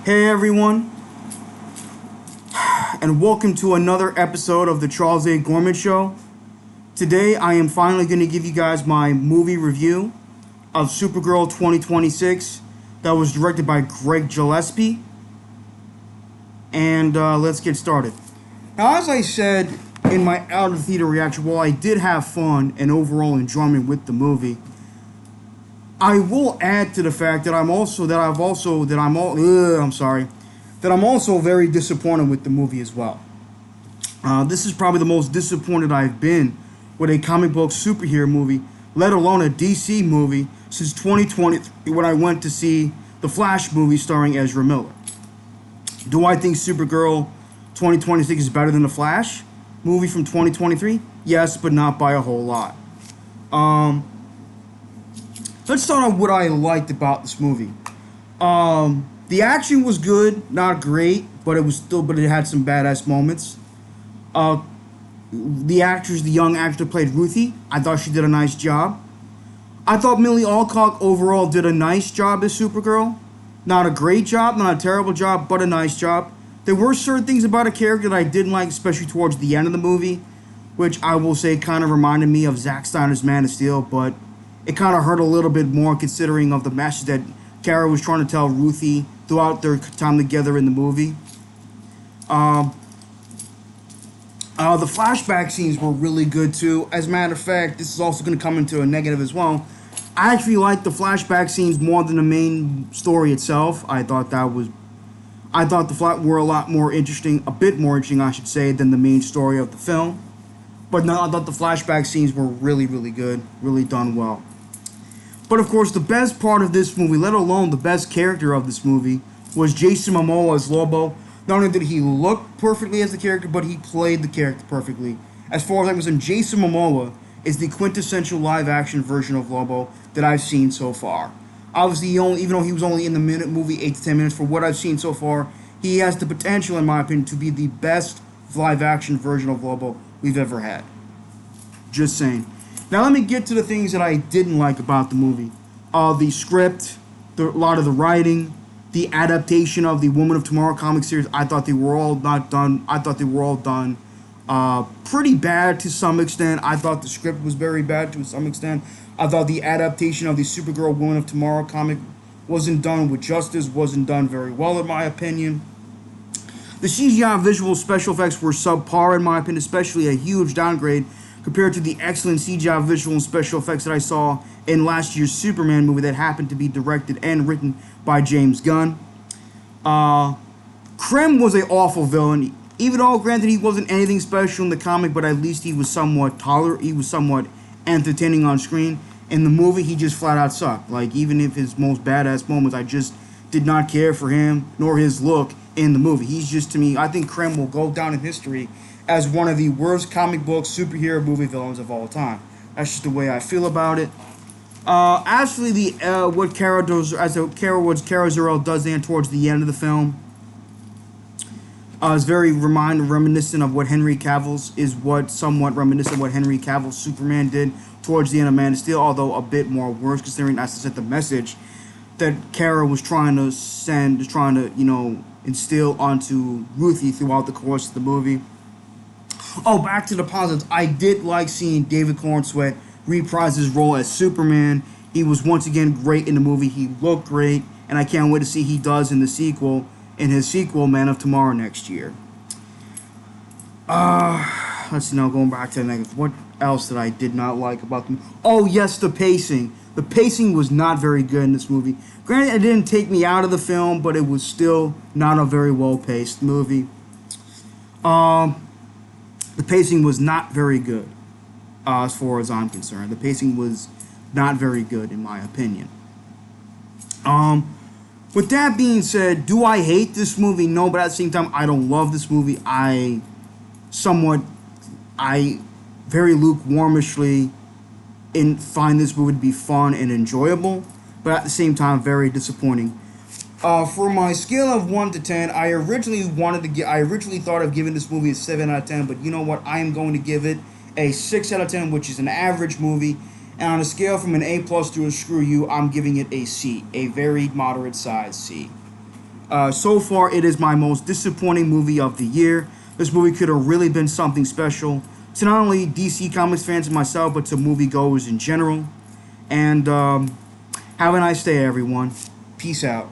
Hey everyone, and welcome to another episode of the Charles A. Gorman Show. Today I am finally going to give you guys my movie review of Supergirl 2026 that was directed by Greg Gillespie. And let's get started. Now, as I said in my out of theater reaction, while I did have fun and overall enjoyment with the movie, I will add to the fact that I'm also very disappointed with the movie as well. This is probably the most disappointed I've been with a comic book superhero movie, let alone a DC movie, since 2020 when I went to see the Flash movie starring Ezra Miller. Do I think Supergirl 2026 is better than the Flash movie from 2023? Yes, but not by a whole lot. Let's start on what I liked about this movie. The action was good, not great, but it had some badass moments. The young actress that played Ruthie, I thought she did a nice job. I thought Millie Alcock overall did a nice job as Supergirl. Not a great job, not a terrible job, but a nice job. There were certain things about a character that I didn't like, especially towards the end of the movie, which I will say kind of reminded me of Zack Snyder's Man of Steel, but it kind of hurt a little bit more considering of the message that Kara was trying to tell Ruthie throughout their time together in the movie. The flashback scenes were really good too. As a matter of fact, this is also going to come into a negative as well. I actually liked the flashback scenes more than the main story itself. I thought the flat were a lot more interesting, a bit more interesting, I should say, than the main story of the film. But no, I thought the flashback scenes were really, really good, really done well. But of course, the best part of this movie, let alone the best character of this movie, was Jason Momoa as Lobo. Not only did he look perfectly as the character, but he played the character perfectly. As far as I'm concerned, Jason Momoa is the quintessential live-action version of Lobo that I've seen so far. Obviously, even though he was only in the movie 8 to 10 minutes, for what I've seen so far, he has the potential, in my opinion, to be the best live-action version of Lobo we've ever had. Just saying. Now let me get to the things that I didn't like about the movie. The script, a lot of the writing, the adaptation of the Woman of Tomorrow comic series. I thought they were all done pretty bad to some extent. I thought the script was very bad to some extent. I thought the adaptation of the Supergirl Woman of Tomorrow comic wasn't done with justice, wasn't done very well in my opinion. The CGI visual special effects were subpar in my opinion, especially a huge downgrade compared to the excellent CGI visual and special effects that I saw in last year's Superman movie that happened to be directed and written by James Gunn. Krem was an awful villain, even though granted he wasn't anything special in the comic, but at least he was somewhat entertaining on screen. In the movie, he just flat out sucked. Like, even if his most badass moments, I just did not care for him nor his look in the movie. He's just, to me, I think Krem will go down in history as one of the worst comic book superhero movie villains of all time. That's just the way I feel about it. Actually, what Kara Zor-El does then towards the end of the film is very reminiscent of what Henry Cavill's somewhat reminiscent of what Henry Cavill's Superman did towards the end of Man of Steel, although a bit more worse considering, as I said, the message that Kara was trying to instill onto Ruthie throughout the course of the movie. Oh, back to the positives. I did like seeing David Cornsweet reprise his role as Superman. He was once again great in the movie. He looked great, and I can't wait to see he does in his sequel, Man of Tomorrow next year. Let's see now, going back to the negative. What else that I did not like about the movie? Oh, yes, the pacing. The pacing was not very good in this movie. Granted, it didn't take me out of the film, but it was still not a very well-paced movie. The pacing was not very good, as far as I'm concerned. The pacing was not very good, in my opinion. With that being said, do I hate this movie? No, but at the same time, I don't love this movie. I very lukewarmishly find this movie to be fun and enjoyable, but at the same time, very disappointing. For my scale of 1 to 10, I originally thought of giving this movie a 7 out of 10, but you know what? I am going to give it a 6 out of 10, which is an average movie. And on a scale from an A+ to a screw you, I'm giving it a C, a very moderate size C. So far, it is my most disappointing movie of the year. This movie could have really been something special to not only DC Comics fans and myself, but to moviegoers in general. And have a nice day, everyone. Peace out.